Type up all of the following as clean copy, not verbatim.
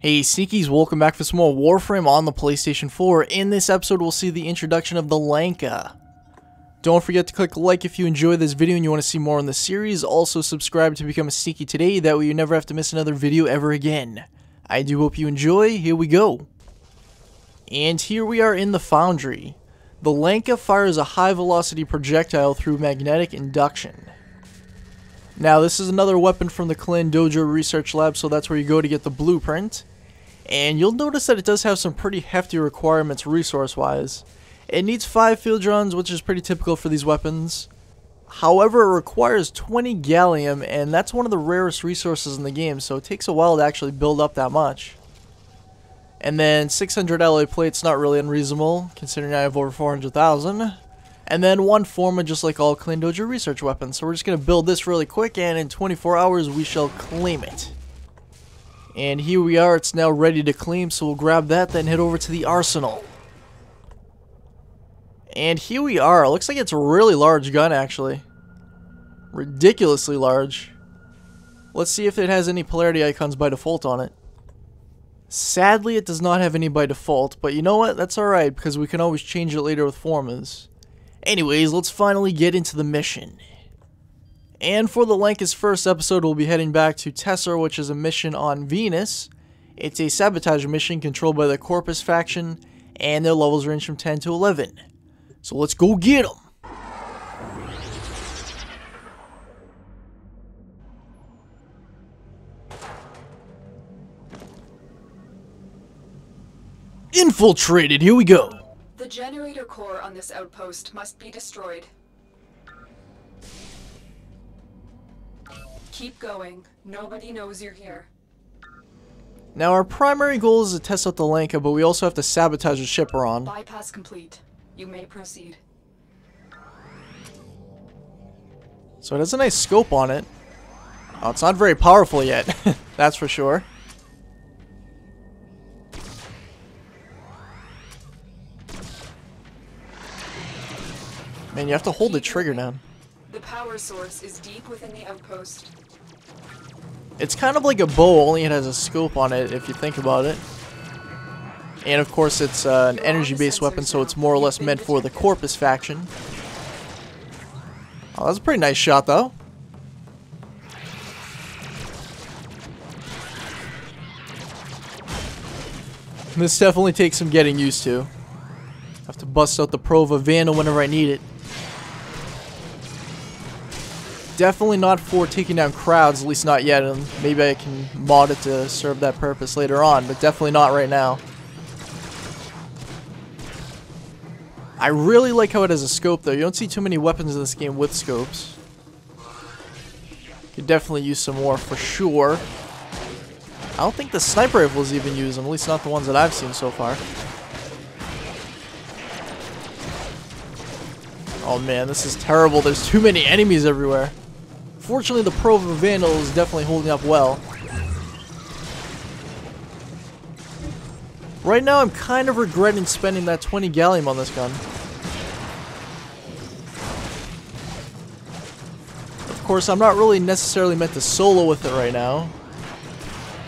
Hey Sneakies, welcome back for some more Warframe on the PlayStation 4. In this episode, we'll see the introduction of the Lanka. Don't forget to click like if you enjoy this video and you want to see more in the series. Also, subscribe to become a Sneaky today, that way you never have to miss another video ever again. I do hope you enjoy. Here we go. And here we are in the Foundry. The Lanka fires a high-velocity projectile through magnetic induction. Now, this is another weapon from the Clan Dojo Research Lab, so that's where you go to get the blueprint. And you'll notice that it does have some pretty hefty requirements resource-wise. It needs 5 field drones, which is pretty typical for these weapons. However, it requires 20 gallium, and that's one of the rarest resources in the game, so it takes a while to actually build up that much. And then 600 alloy plates, not really unreasonable, considering I have over 400,000. And then 1 forma, just like all Clan Dojo research weapons. So we're just going to build this really quick, and in 24 hours we shall claim it. And here we are, it's now ready to claim, so we'll grab that, then head over to the arsenal. And here we are. It looks like it's a really large gun, actually. Ridiculously large. Let's see if it has any polarity icons by default on it. Sadly, it does not have any by default, but you know what? That's alright, because we can always change it later with formas. Anyways, let's finally get into the mission. And for the Lanka's first episode, we'll be heading back to Tessar, which is a mission on Venus. It's a sabotage mission controlled by the Corpus faction, and their levels range from 10 to 11. So let's go get them! Infiltrated, here we go! The generator core on this outpost must be destroyed. Keep going. Nobody knows you're here. Now our primary goal is to test out the Lanka, but we also have to sabotage the ship we're on. Bypass complete. You may proceed. So it has a nice scope on it. Oh, it's not very powerful yet, that's for sure. Man, you have to hold the trigger down. The power source is deep within the outpost. It's kind of like a bow, only it has a scope on it, if you think about it. And of course, it's an energy-based weapon, so it's more or less meant for the Corpus faction. Oh, that's a pretty nice shot, though. This definitely takes some getting used to. Have to bust out the Prova Vandal whenever I need it. Definitely not for taking down crowds, at least not yet, and maybe I can mod it to serve that purpose later on, but definitely not right now. I really like how it has a scope, though. You don't see too many weapons in this game with scopes. Could definitely use some more for sure. I don't think the sniper rifles even use them, at least not the ones that I've seen so far. Oh man, this is terrible. There's too many enemies everywhere. Fortunately, the Prova Vandal is definitely holding up well. Right now, I'm kind of regretting spending that 20 gallium on this gun. Of course, I'm not really necessarily meant to solo with it right now.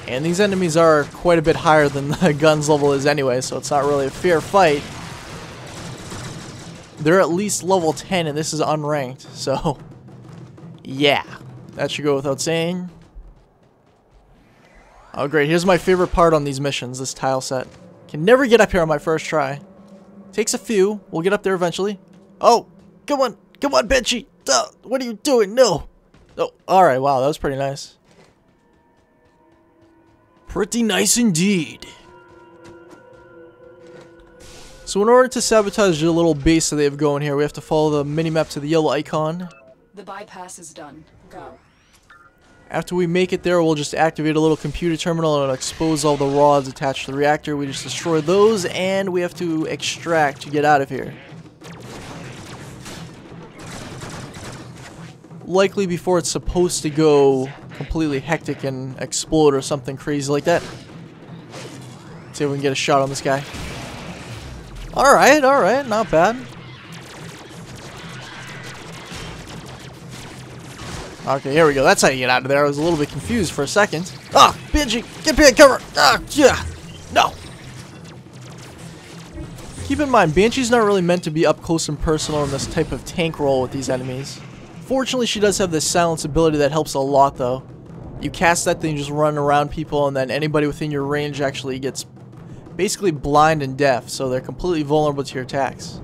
And these enemies are quite a bit higher than the gun's level is anyway, so it's not really a fair fight. They're at least level 10 and this is unranked, so yeah, that should go without saying. Oh great, here's my favorite part on these missions, this tile set. Can never get up here on my first try. Takes a few, we'll get up there eventually. Oh, come on, Benchy! What are you doing? No! Oh, alright, wow, that was pretty nice. Pretty nice indeed. So in order to sabotage the little base that they have going here, we have to follow the minimap to the yellow icon. The bypass is done. Go. After we make it there, we'll just activate a little computer terminal and expose all the rods attached to the reactor. We just destroy those, and we have to extract to get out of here. Likely before it's supposed to go completely hectic and explode or something crazy like that. Let's see if we can get a shot on this guy. Alright, not bad. Okay, here we go. That's how you get out of there. I was a little bit confused for a second. Ah, Benji, get behind cover. Ah, yeah. No. Keep in mind, Banshee's not really meant to be up close and personal in this type of tank role with these enemies. Fortunately, she does have this silence ability that helps a lot, though. You cast that thing, just run around people, and then anybody within your range actually gets basically blind and deaf, so they're completely vulnerable to your attacks.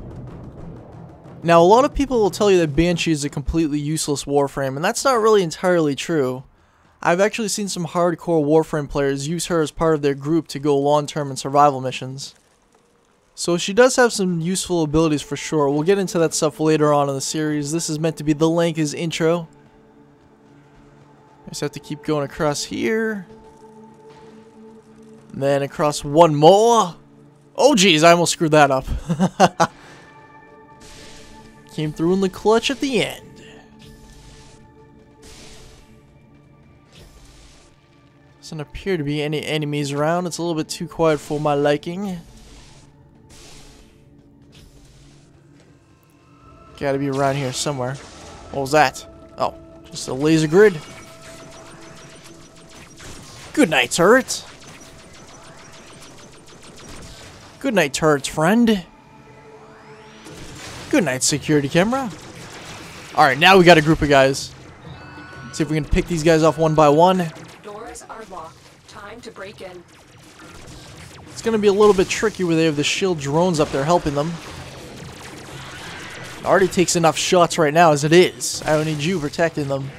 Now, a lot of people will tell you that Banshee is a completely useless Warframe, and that's not really entirely true. I've actually seen some hardcore Warframe players use her as part of their group to go long-term in survival missions. So she does have some useful abilities for sure. We'll get into that stuff later on in the series. This is meant to be the Lanka's intro. I just have to keep going across here. And then across one more. Oh geez, I almost screwed that up. Came through in the clutch at the end. Doesn't appear to be any enemies around. It's a little bit too quiet for my liking. Gotta be around here somewhere. What was that? Oh, just a laser grid. Good night, turret. Good night, turrets, friend. Good night, security camera. Alright, now we got a group of guys. Let's see if we can pick these guys off one by one. Doors are locked. Time to break in. It's gonna be a little bit tricky where they have the shield drones up there helping them. It already takes enough shots right now as it is. I don't need you protecting them.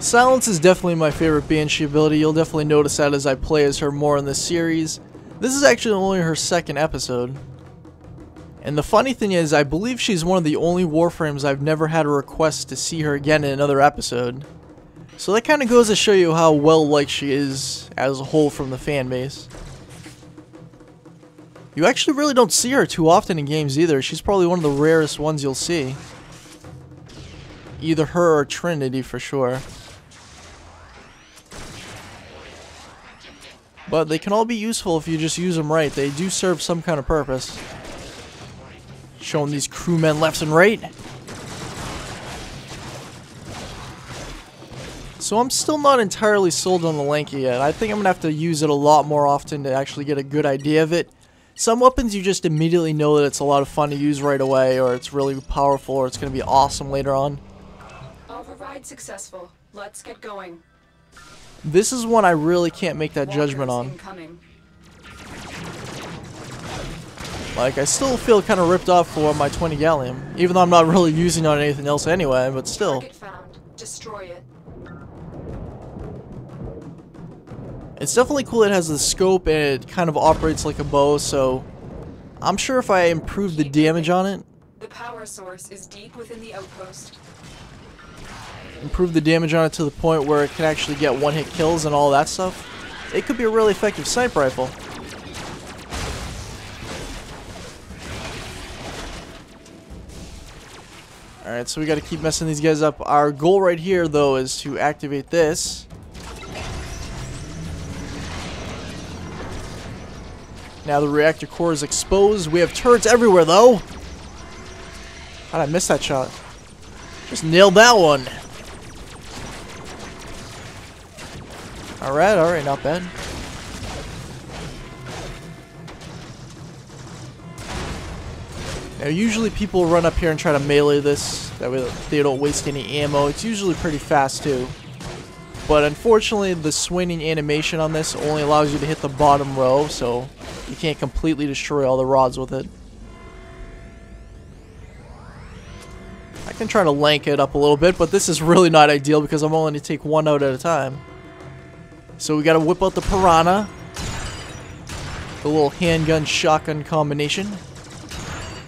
Silence is definitely my favorite Banshee ability. You'll definitely notice that as I play as her more in this series. This is actually only her second episode. And the funny thing is, I believe she's one of the only Warframes I've never had a request to see her again in another episode. So that kind of goes to show you how well liked she is as a whole from the fan base. You actually really don't see her too often in games either. She's probably one of the rarest ones you'll see. Either her or Trinity for sure. But they can all be useful if you just use them right. They do serve some kind of purpose. Showing these crewmen left and right. So I'm still not entirely sold on the Lanka yet. I think I'm going to have to use it a lot more often to actually get a good idea of it. Some weapons you just immediately know that it's a lot of fun to use right away, or it's really powerful, or it's going to be awesome later on. Override successful. Let's get going. This is one I really can't make that judgment on. Incoming. Like, I still feel kind of ripped off for my 20 gallium, even though I'm not really using it on anything else anyway, but still. Target found. Destroy it. It's definitely cool it has the scope and it kind of operates like a bow, so I'm sure if I improve the damage on it, The power source is deep within the outpost. improve the damage on it to the point where it can actually get one-hit kills and all that stuff, it could be a really effective sniper rifle. Alright, so we gotta keep messing these guys up. Our goal right here, though, is to activate this. Now the reactor core is exposed. We have turrets everywhere, though. How'd I miss that shot? Just nailed that one. Alright, not bad. Now usually people run up here and try to melee this, that way they don't waste any ammo. It's usually pretty fast too. But unfortunately the swinging animation on this only allows you to hit the bottom row, so you can't completely destroy all the rods with it. I can try to lank it up a little bit, but this is really not ideal because I'm only going to take one out at a time. So we got to whip out the Piranha. The little handgun shotgun combination.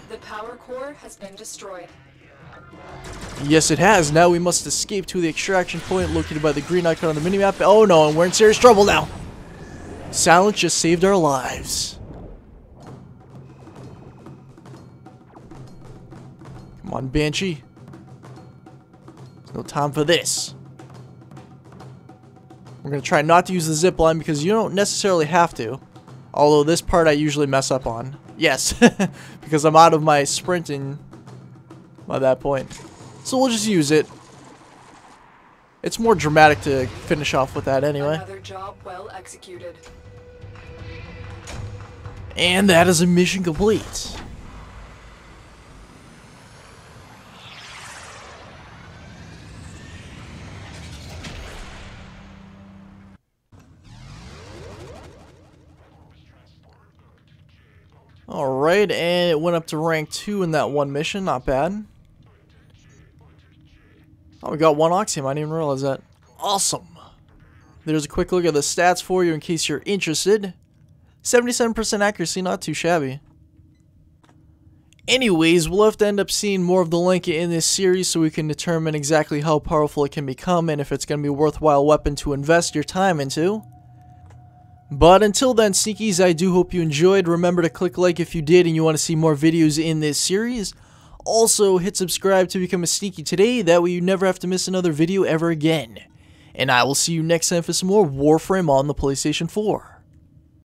The power core has been destroyed. Yes, it has. Now we must escape to the extraction point located by the green icon on the minimap. Oh no, and we're in serious trouble now. Silence just saved our lives. Come on, Banshee. There's no time for this. We're going to try not to use the zip line because you don't necessarily have to. Although this part I usually mess up on. Yes, because I'm out of my sprinting by that point. So we'll just use it. It's more dramatic to finish off with that anyway. Another job well executed. And that is a mission complete. Alright, and it went up to rank 2 in that one mission, not bad. Oh, we got 1 Oxium, I didn't even realize that. Awesome! There's a quick look at the stats for you in case you're interested. 77% accuracy, not too shabby. Anyways, we'll have to end up seeing more of the Lanka in this series so we can determine exactly how powerful it can become and if it's going to be a worthwhile weapon to invest your time into. But until then, Sneakies, I do hope you enjoyed. Remember to click like if you did and you want to see more videos in this series. Also, hit subscribe to become a Sneaky today, that way you never have to miss another video ever again. And I will see you next time for some more Warframe on the PlayStation 4.